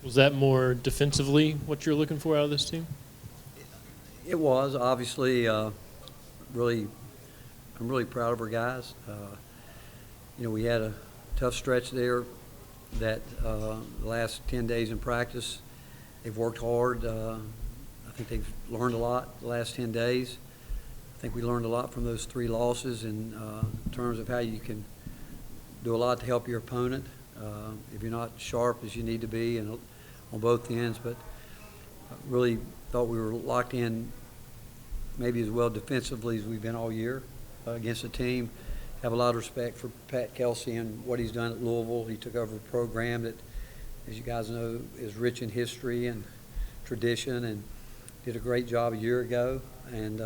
Was that more defensively what you're looking for out of this team? It was obviously really. I'm really proud of our guys. We had a tough stretch there. That the last 10 days in practice, they've worked hard. I think they've learned a lot the last 10 days. I think we learned a lot from those 3 losses in terms of how you can do a lot to help your opponent if you're not sharp as you need to be and on both ends. But I really thought we were locked in maybe as well defensively as we've been all year against the team. Have a lot of respect for Pat Kelsey and what he's done at Louisville. He took over a program that, as you guys know, is rich in history and tradition, and did a great job a year ago. And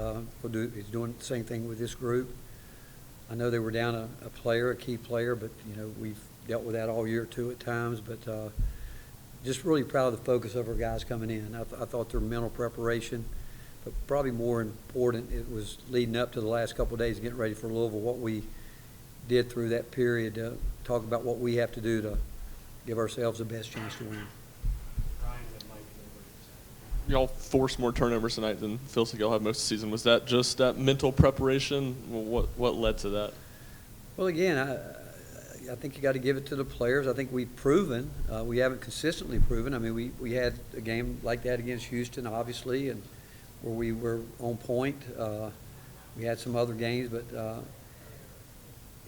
he's doing the same thing with this group. I know they were down a player, a key player, but we've dealt with that all year too at times. But just really proud of the focus of our guys coming in. I thought their mental preparation, but probably more important, it was leading up to the last couple of days, getting ready for Louisville. What we did through that period, talk about what we have to do to give ourselves the best chance to win. Y'all forced more turnovers tonight than feels like y'all have most of the season. Was that just that mental preparation? What led to that? Well, again, I think you got to give it to the players. I think we've proven. We haven't consistently proven. I mean, we had a game like that against Houston, obviously, and where we were on point. We had some other games, but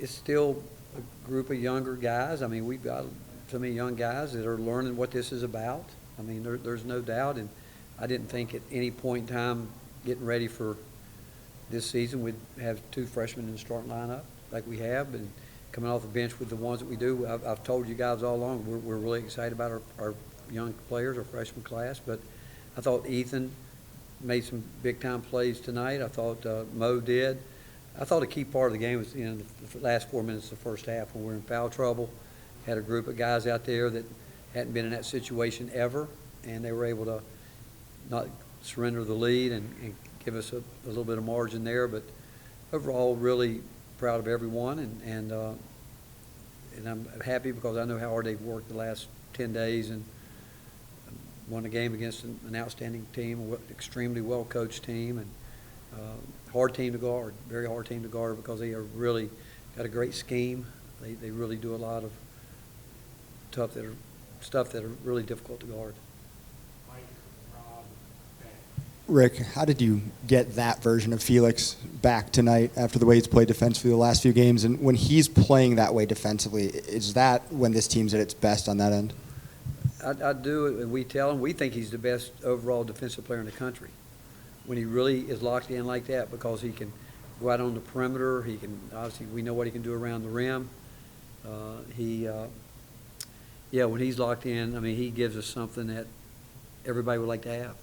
it's still a group of younger guys. I mean, we've got so many young guys that are learning what this is about. I mean, there's no doubt. And I didn't think at any point in time getting ready for this season we'd have 2 freshmen in the starting lineup like we have, and coming off the bench with the ones that we do. I've told you guys all along we're really excited about our young players, our freshman class. But I thought Ethan made some big-time plays tonight. I thought Mo did. I thought a key part of the game was the last 4 minutes of the first half when we were in foul trouble. Had a group of guys out there that hadn't been in that situation ever, and they were able to not surrender the lead and give us a little bit of margin there. But overall, really proud of everyone, and I'm happy because I know how hard they've worked the last 10 days and won a game against an outstanding team, an extremely well-coached team, and hard team to guard, very hard team to guard because they are really got a great scheme. They really do a lot of stuff that are really difficult to guard. Rick, how did you get that version of Felix back tonight after the way he's played defensively the last few games? And when he's playing that way defensively, is that when this team's at its best on that end? I do it, and we tell him we think he's the best overall defensive player in the country. When he really is locked in like that, because he can go out on the perimeter, he can obviously we know what he can do around the rim. When he's locked in, I mean, he gives us something that everybody would like to have,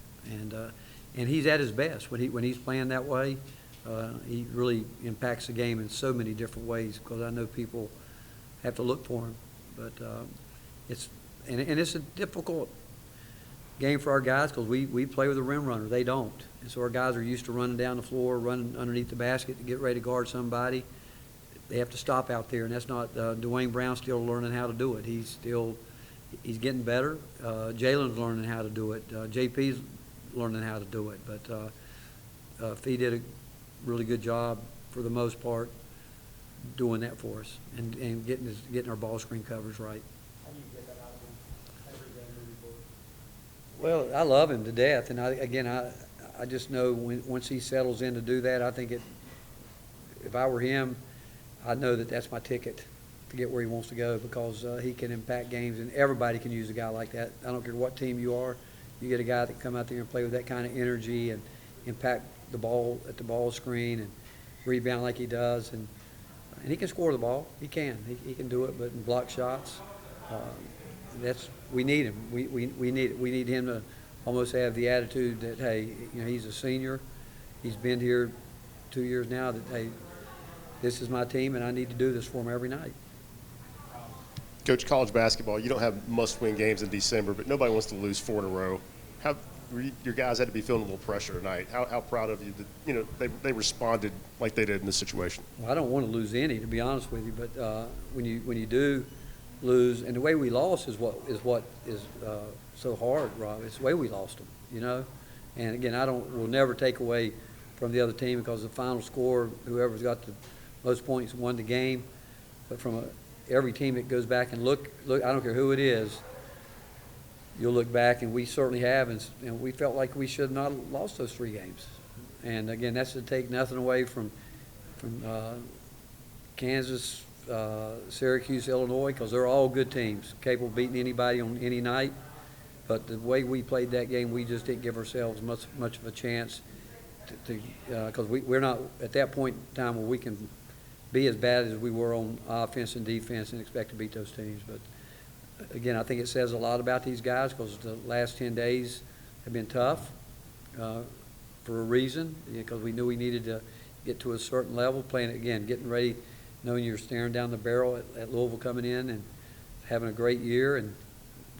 and he's at his best when he's playing that way. He really impacts the game in so many different ways because I know people have to look for him, but it's a difficult game for our guys because we play with a rim runner. They don't. And so our guys are used to running down the floor, running underneath the basket to get ready to guard somebody. They have to stop out there, and that's not Dwayne Brown's still learning how to do it. He's getting better. Jalen's learning how to do it. JP's learning how to do it. But Fee did a really good job for the most part doing that for us and getting our ball screen covers right. Well, I love him to death, and I just know once he settles in to do that, I think if I were him, I know that's my ticket to get where he wants to go because he can impact games, and everybody can use a guy like that. I don't care what team you are. You get a guy that can come out there and play with that kind of energy and impact the ball at the ball screen and rebound like he does, and he can score the ball. He can do it, but in block shots, we need him. We need him to almost have the attitude that, hey, he's a senior. He's been here 2 years now. That, hey, this is my team, and I need to do this for him every night. Coach, college basketball, you don't have must-win games in December, but nobody wants to lose 4 in a row. Your guys had to be feeling a little pressure tonight. How proud of you that they responded like they did in this situation? Well, I don't want to lose any, to be honest with you, but when you do, lose. And the way we lost is what is so hard, Rob. It's the way we lost them, you know. And again, will never take away from the other team because the final score, whoever's got the most points won the game. But from every team that goes back and look, I don't care who it is, you'll look back, and we certainly have, and we felt like we should not have lost those 3 games. And again, that's to take nothing away from Kansas, Syracuse, Illinois, because they're all good teams, capable of beating anybody on any night. But the way we played that game, we just didn't give ourselves much of a chance because we're not at that point in time where we can be as bad as we were on offense and defense and expect to beat those teams. But again, I think it says a lot about these guys because the last 10 days have been tough for a reason, because we knew we needed to get to a certain level, getting ready, knowing you're staring down the barrel at Louisville coming in and having a great year and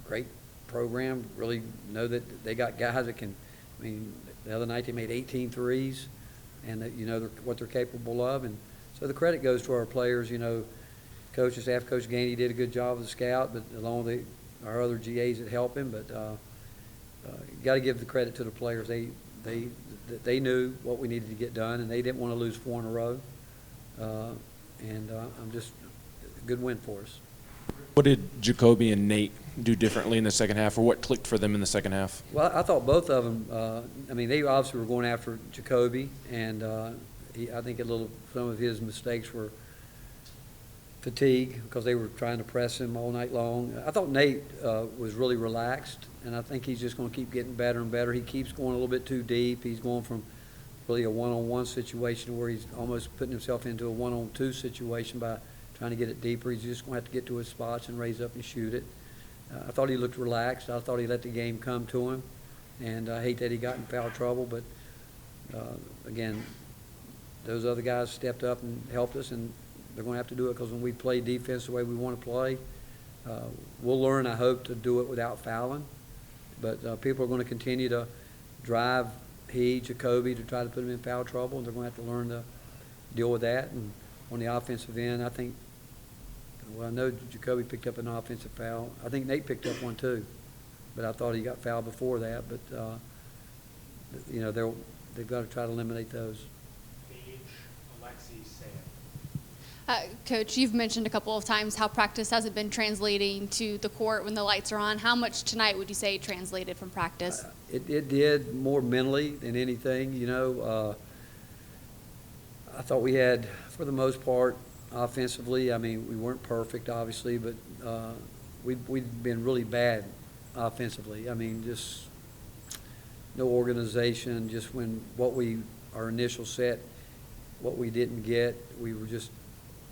great program. Really know that they got guys that can, I mean, the other night they made 18 threes, and that, you know, what they're capable of. And so the credit goes to our players. You know, staff coach Gainey did a good job as a scout, but along with our other GAs that help him. But you got to give the credit to the players. They knew what we needed to get done, and they didn't want to lose 4 in a row. I'm just a good win for us. What did Jacoby and Nate do differently in the second half, or what clicked for them in the second half? Well, I thought both of them. I mean, they obviously were going after Jacoby, and I think some of his mistakes were fatigue because they were trying to press him all night long. I thought Nate was really relaxed, and I think he's just going to keep getting better and better. He keeps going a little bit too deep. He's going from really a one-on-one situation where he's almost putting himself into a one-on-2 situation by trying to get it deeper. He's just going to have to get to his spots and raise up and shoot it. I thought he looked relaxed. I thought he let the game come to him, and I hate that he got in foul trouble. But again, those other guys stepped up and helped us, and they're going to have to do it because when we play defense the way we want to play, we'll learn, I hope, to do it without fouling. But people are going to continue to drive Jacoby to try to put him in foul trouble, and they're going to have to learn to deal with that. And on the offensive end, I think, well, I know Jacoby picked up an offensive foul. I think Nate picked up one too, but I thought he got fouled before that. But you know, they've got to try to eliminate those. Coach, you've mentioned a couple of times how practice hasn't been translating to the court when the lights are on. How much tonight would you say translated from practice? It did more mentally than anything. You know, I thought we had, for the most part, offensively, I mean, we weren't perfect, obviously, but we'd been really bad offensively. I mean, just no organization, just our initial set, what we didn't get,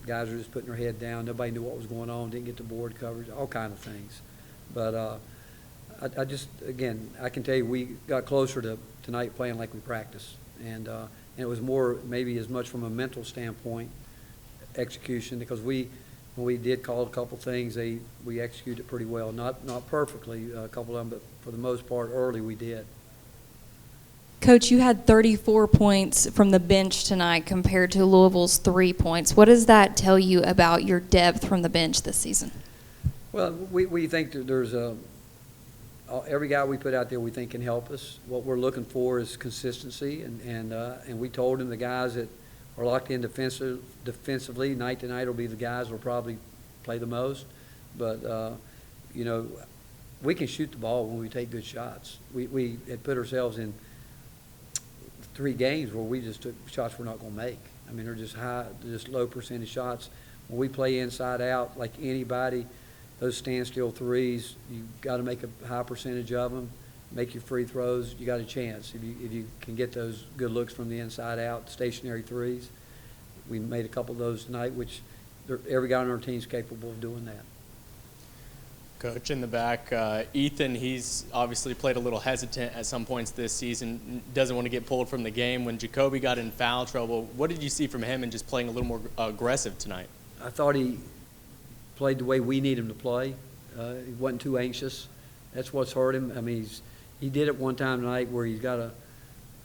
guys were just putting their head down. Nobody knew what was going on, didn't get the board coverage, all kind of things. But again, I can tell you we got closer to tonight playing like we practiced. And it was more maybe as much from a mental standpoint, execution, because when we did call a couple things, we executed pretty well. Not perfectly, a couple of them, but for the most part early we did. Coach, you had 34 points from the bench tonight compared to Louisville's 3 points. What does that tell you about your depth from the bench this season? Well, we think that there's every guy we put out there we think can help us. What we're looking for is consistency, and we told him the guys that are locked in defensively night to night will be the guys who will probably play the most. But you know, we can shoot the ball when we take good shots. We had put ourselves in 3 games where we just took shots we're not going to make. I mean, they're just low percentage shots. When we play inside out like anybody, those standstill threes, you got to make a high percentage of them, make your free throws, you got a chance. If you can get those good looks from the inside out, stationary threes. We made a couple of those tonight, which every guy on our team is capable of doing that. Coach, in the back, Ethan, he's obviously played a little hesitant at some points this season, doesn't want to get pulled from the game. When Jacoby got in foul trouble, what did you see from him in just playing a little more aggressive tonight? I thought he played the way we need him to play. He wasn't too anxious. That's what's hurt him. I mean, he did it one time tonight where he's got a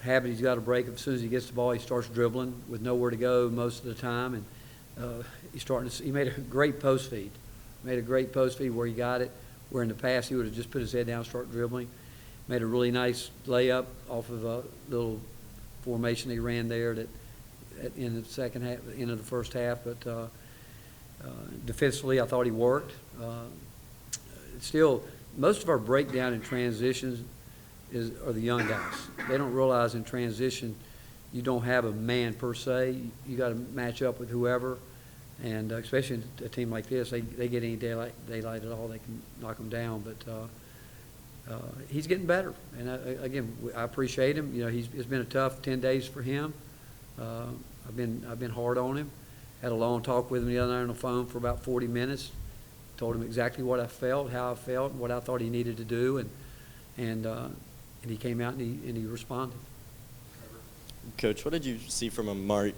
habit, he's got to break. As soon as he gets the ball, he starts dribbling with nowhere to go most of the time. And he made a great post feed. Made a great post feed where he got it, where in the past he would have just put his head down and start dribbling. Made a really nice layup off of a little formation he ran there in the second half, end of the first half. But defensively, I thought he worked. Still, most of our breakdown in transitions are the young guys. They don't realize in transition you don't have a man per se. You got to match up with whoever, and especially in a team like this, they get any daylight at all, they can knock them down. But he's getting better, and again, I appreciate him. You know, it's been a tough 10 days for him. I've been hard on him. Had a long talk with him the other night on the phone for about 40 minutes. Told him exactly what I felt, how I felt, what I thought he needed to do, and he came out and he responded. Coach, what did you see from Amari?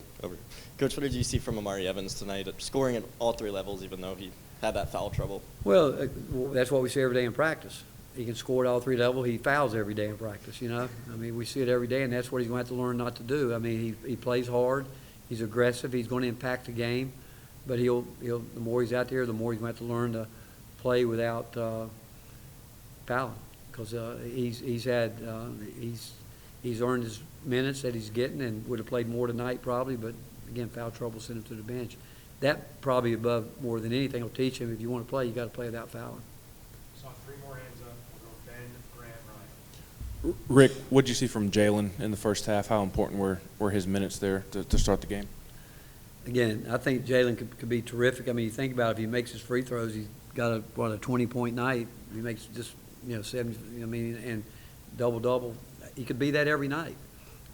Coach, what did you see from Amari Evans tonight, scoring at all three levels, even though he had that foul trouble? Well, that's what we see every day in practice. He can score at all three levels. He fouls every day in practice. You know, I mean, we see it every day, and that's what he's going to have to learn not to do. I mean, he plays hard. He's aggressive. He's going to impact the game, but he'll the more he's out there, the more he's going to have to learn to play without fouling, because he's earned his minutes that he's getting and would have played more tonight probably, but again, foul trouble sent him to the bench. That probably above more than anything will teach him, if you want to play, you got to play without fouling. Saw three more hands up. We'll go Ben, Grant, Ryan. Rick, what did you see from Jalen in the first half? How important were his minutes there to start the game? Again, I think Jalen could be terrific. I mean, you think about it, if he makes his free throws, he's got a 20-point night. If he makes just 70, I mean, and double. He could be that every night.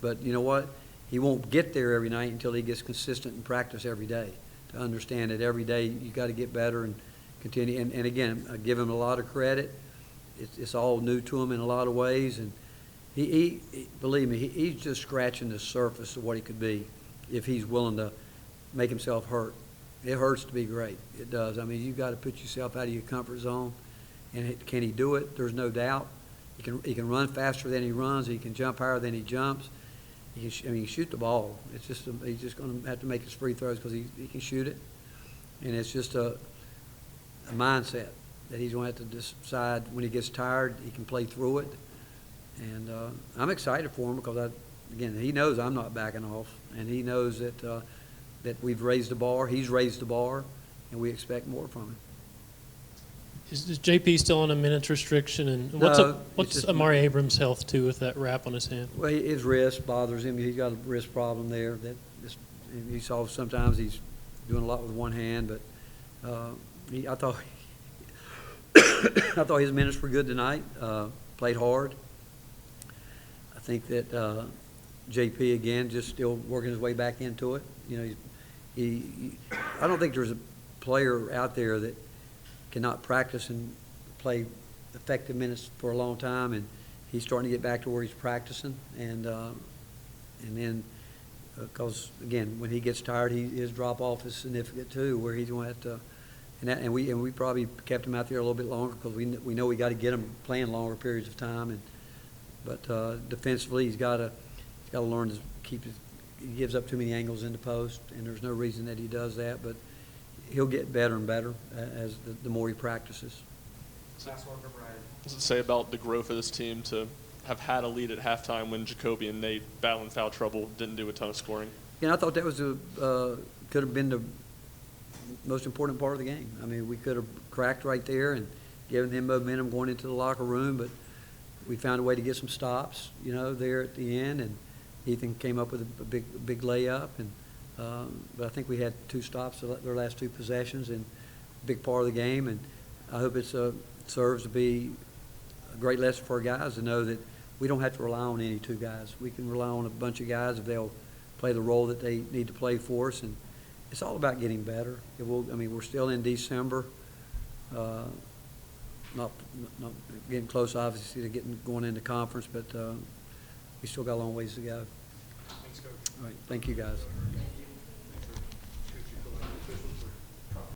But you know what? He won't get there every night until he gets consistent in practice every day. To understand that every day you got to get better and continue. And again, I give him a lot of credit. It's all new to him in a lot of ways, and he believe me, he's just scratching the surface of what he could be if he's willing to make himself hurt. It hurts to be great. It does. I mean, you've got to put yourself out of your comfort zone. And can he do it? There's no doubt. He can run faster than he runs. He can jump higher than he jumps. He can shoot the ball. It's just he's just going to have to make his free throws because he can shoot it. And it's just a mindset that he's going to have to decide when he gets tired, he can play through it. And I'm excited for him because, again, he knows I'm not backing off. And he knows that we've raised the bar, he's raised the bar, and we expect more from him. Is JP still on a minutes restriction? And what's Amari Abrams' health too with that wrap on his hand? Well, his wrist bothers him. He's got a wrist problem there. You saw sometimes he's doing a lot with one hand, but I thought his minutes were good tonight. Played hard. I think that JP again just still working his way back into it. You know, I don't think there's a player out there that cannot practice and play effective minutes for a long time, and he's starting to get back to where he's practicing, and then because again, when he gets tired, his drop off is significant too, where he's going to have to, and we probably kept him out there a little bit longer because we know we got to get him playing longer periods of time, but defensively he's got to learn to keep his. He gives up too many angles in the post, and there's no reason that he does that, but he'll get better and better as the more he practices. Last one for Brian. What does it say about the growth of this team to have had a lead at halftime when Jacoby and Nate, battling foul trouble, didn't do a ton of scoring? Yeah, I thought that was could have been the most important part of the game. I mean, we could have cracked right there and given them momentum going into the locker room, but we found a way to get some stops, there at the end, and Ethan came up with a big layup, and but I think we had two stops their last two possessions, and a big part of the game. And I hope it serves to be a great lesson for our guys to know that we don't have to rely on any two guys. We can rely on a bunch of guys if they'll play the role that they need to play for us. And it's all about getting better. We're still in December, not getting close, obviously, to going into conference, but we still got a long ways to go. Thanks, Coach. All right, thank you, guys.